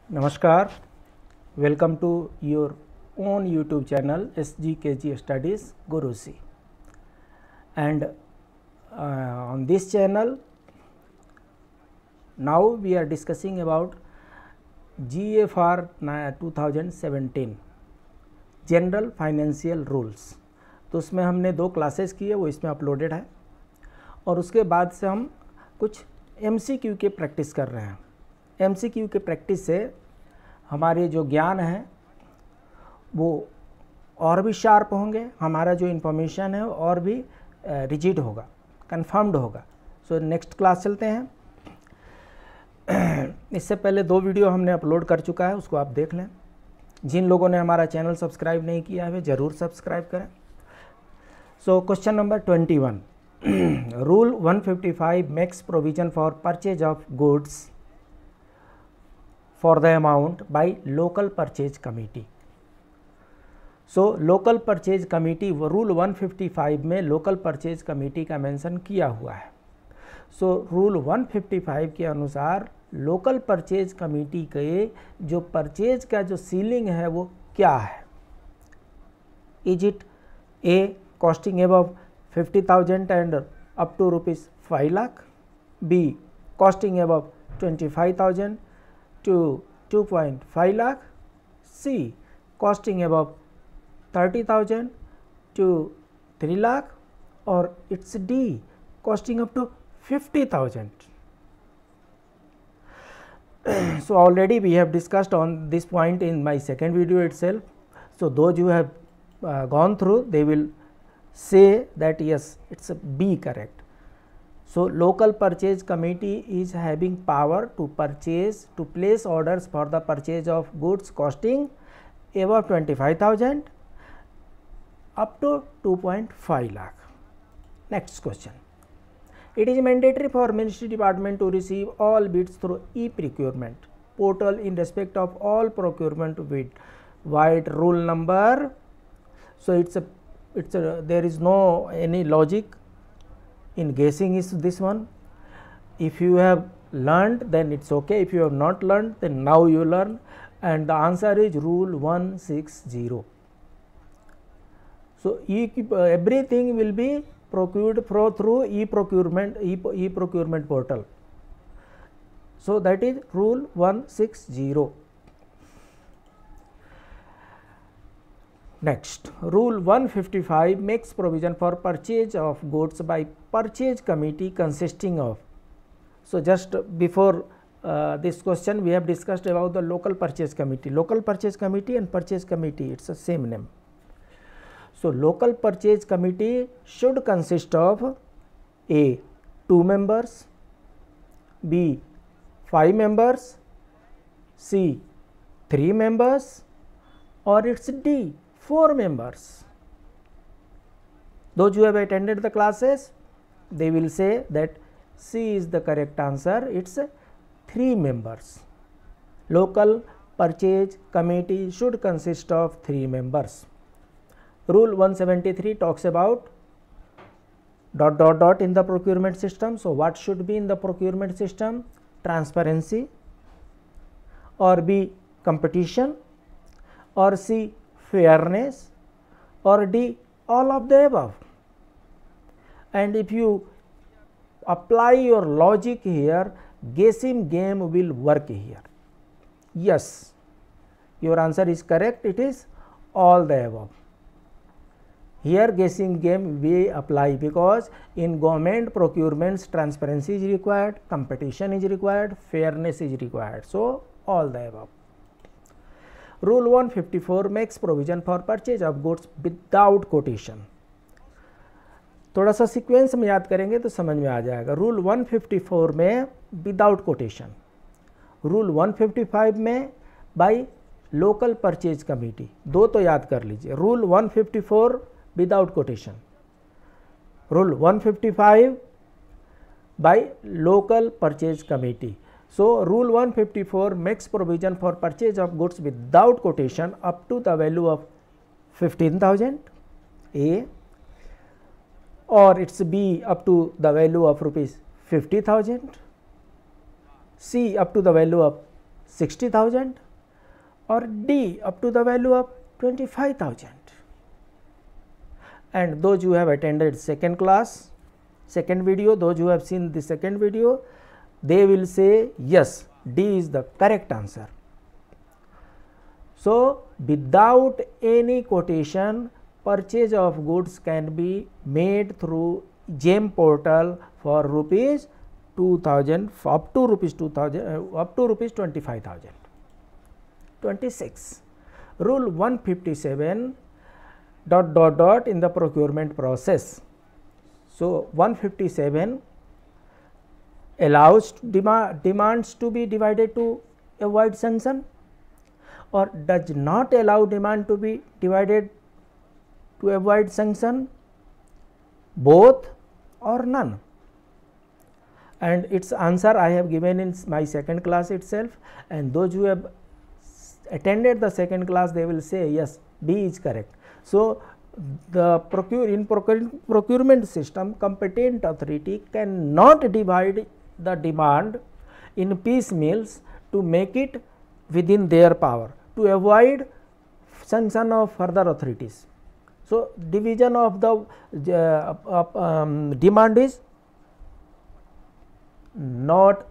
Namaskar, welcome to your own YouTube channel SGKG Studies Guruji. And on this channel, now we are discussing about GFR 2017 general financial rules. तो उसमें हमने 2 classes की है, वो इसमें uploaded है। और उसके बाद से हम कुछ MCQ के प्रैक्टिस कर रहे हैं। MCQ के प्रैक्टिस से हमारे जो ज्ञान है वो और भी शार्प होंगे, हमारा जो इन्फॉर्मेशन है और भी रिजिड होगा, कंफर्म्ड होगा। सो नेक्स्ट क्लास चलते हैं। इससे पहले 2 वीडियो हमने अपलोड कर चुका है, उसको आप देख लें। जिन लोगों ने हमारा चैनल सब्सक्राइब नहीं किया है वे ज़रूर सब्सक्राइब करें। So question number 21, rule 155 makes provision for purchase of goods for the amount by local purchase committee. So local purchase committee rule 155 में local purchase committee का मेंशन किया हुआ है। So रूल 155 के अनुसार local purchase committee के जो purchase का जो सीलिंग है वो क्या है? Is it A costing above 50,000 and up to rupees 5 lakh, B costing above 25,000 to 2.5 lakh, C costing above 30,000 to 3 lakh, or it's D costing up to 50,000. So already we have discussed on this point in my second video itself. So those who have gone through, they will say that yes, it's a B correct. So local purchase committee is having power to place orders for the purchase of goods costing above 25,000 up to 2.5 lakh. Next question. It is mandatory for Ministry Department to receive all bids through e-procurement portal in respect of all procurement bid. Wide rule number. So there is no any logic in guessing is this one. If you have learned, then it's okay. If you have not learned, then now you learn, and the answer is rule 160. So everything will be procured through e-procurement portal. So that is rule 160. Next, rule 155 makes provision for purchase of goods by purchase committee consisting of. So just before this question we have discussed about the local purchase committee. Local purchase committee and purchase committee, it's the same name. So local purchase committee should consist of A 2 members, B 5 members, C 3 members, or it's D 4 members. Those who have attended the classes, they will say that C is the correct answer. It's 3 members. Local purchase committee should consist of 3 members. Rule 173 talks about ... in the procurement system. So what should be in the procurement system? Transparency, or B competition, or C fairness, or D all of the above. And if you apply your logic here, guessing game will work here. Yes, your answer is correct. It is all the above. Here guessing game we apply because in government procurements transparency is required, competition is required, fairness is required. So all the above. Rule 154 makes provision for purchase of goods without quotation. थोड़ा सा sequence में याद करेंगे तो समझ में आ जाएगा। Rule 154 में विदाउट कोटेशन, रूल 155 में बाय लोकल परचेज कमेटी। 2 तो याद कर लीजिए। Rule 154 without quotation, rule 155 by local purchase committee. So rule 154 makes provision for purchase of goods without quotation up to the value of 15,000 A, or it's B up to the value of rupees 50,000, C up to the value of 60,000 or D up to the value of 25,000. And those who have attended second video, those who have seen the second video, they will say yes, D is the correct answer. So without any quotation, purchase of goods can be made through GeM portal for rupees 2,000 up to rupees 25,000. 26. Rule 157 ... in the procurement process. So 157 allows demands to be divided to avoid sanction, or does not allow demand to be divided to avoid sanction, both or none. And its answer I have given in my second class itself, and those who have attended the second class, they will say yes, B is correct. So the procurement system, competent authority cannot divide the demand in piecemeals to make it within their power, to avoid sanction of further authorities. So division of the demand is not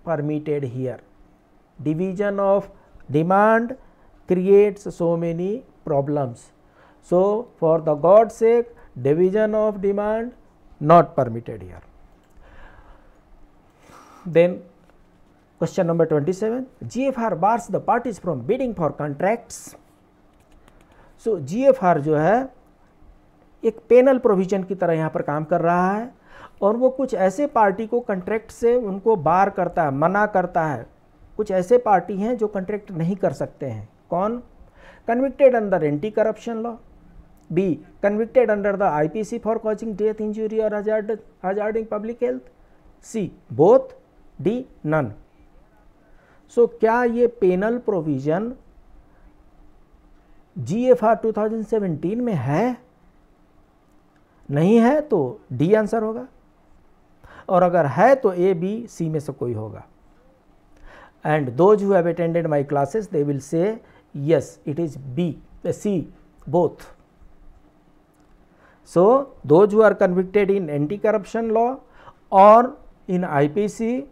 permitted here. Division of demand creates so many problems. So for the God's sake, division of demand not permitted here. Then question number 27, GFR bars the parties from bidding for contracts. So GFR जो है एक panel provision की तरह यहाँ पर काम कर रहा है, और वो कुछ ऐसे पार्टी को कॉन्ट्रैक्ट से उनको बार करता है, मना करता है. कुछ ऐसे पार्टी हैं जो कॉन्ट्रैक्ट नहीं कर सकते हैं. कौन? Convicted under anti corruption law, B convicted under the IPC for causing death, injury और hazarding public health, C both, D none. So क्या ये पेनल प्रोविजन GFR 2017 में है? नहीं है तो डी आंसर होगा, और अगर है तो ए, बी, सी में से कोई होगा. And those who have attended my classes, they will say yes, it is B, C, both. So those who are convicted in anti-corruption law or in IPC,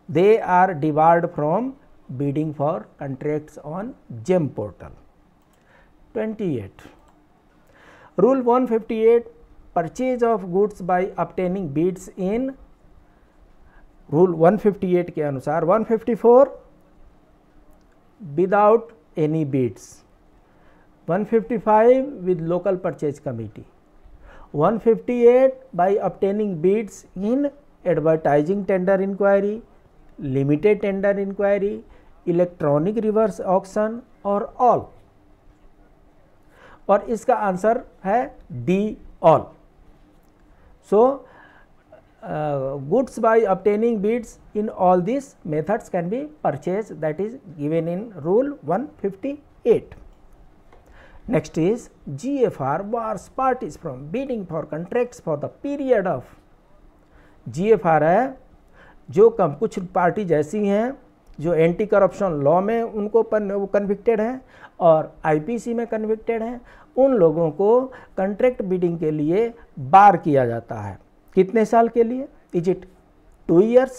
they are debarred from bidding for contracts on GeM portal. 28. Rule 158, purchase of goods by obtaining bids in. Rule 158 के अनुसार 154 without any bids, 155 with local purchase committee, 158 by obtaining bids in advertising tender inquiry, limited tender inquiry, electronic reverse auction और all. और इसका answer है D, all. So goods by obtaining bids in all these methods can be purchased, that is given in rule 158. Next is GFR bars parties from bidding for contracts for the period of. GFR है जो कुछ party जैसी हैं जो anti corruption law में उनको convicted हैं और आईपीसी में कन्विक्टेड हैं, उन लोगों को कॉन्ट्रैक्ट बिडिंग के लिए बार किया जाता है. कितने साल के लिए? Is it 2 years?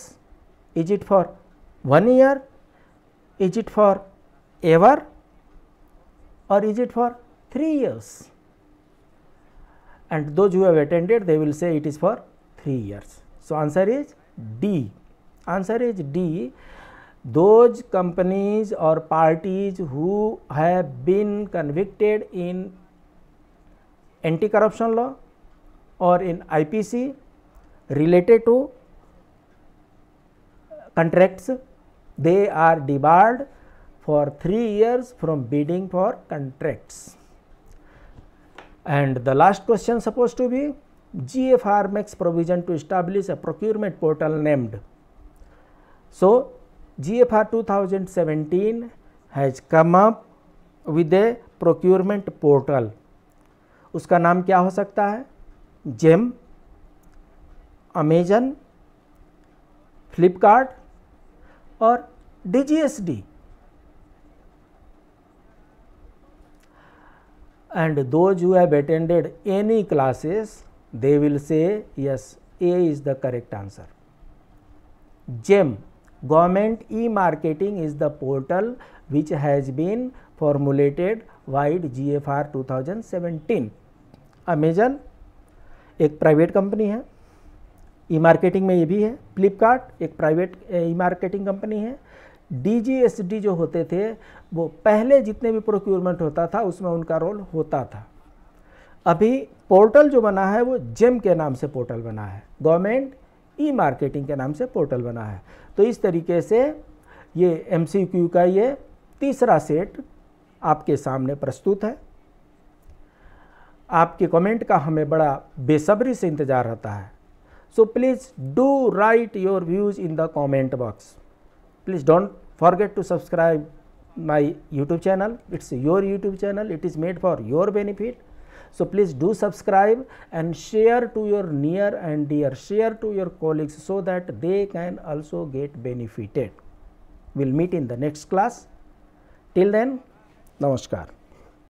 Is it for 1 year? Is it forever एवर? और is it for 3 years? And those who have attended, they will say it is for 3 years. So answer is D. Answer is D. Those companies or parties who have been convicted in anti-corruption law or in IPC related to contracts, they are debarred for 3 years from bidding for contracts. And the last question supposed to be, GFR makes provision to establish a procurement portal named. So GFR 2017 has come up with a procurement portal. उसका नाम क्या हो सकता है? GeM, Amazon, Flipkart और DGSD. And those who have attended any classes, they will say yes, A is the correct answer. GEM, Government E-Marketing, is the portal which has been formulated by GFR 2017. Amazon एक private company है, ई marketing में ये भी है. फ्लिपकार्ट एक private ई marketing company है. DGSD जो होते थे वो पहले जितने भी प्रोक्योरमेंट होता था उसमें उनका रोल होता था. अभी पोर्टल जो बना है वो जेम के नाम से पोर्टल बना है, गवर्नमेंट ई मार्केटिंग के नाम से पोर्टल बना है. तो इस तरीके से ये MCQ का ये तीसरा सेट आपके सामने प्रस्तुत है. आपके कमेंट का हमें बड़ा बेसब्री से इंतज़ार रहता है. So please do right your views in the comment box. Please don't forget to subscribe my YouTube channel. It's your YouTube channel. It is made for your benefit. So please do subscribe and share to your near and dear. Share to your colleagues so that they can also get benefited. We'll meet in the next class. Till then, namaskar.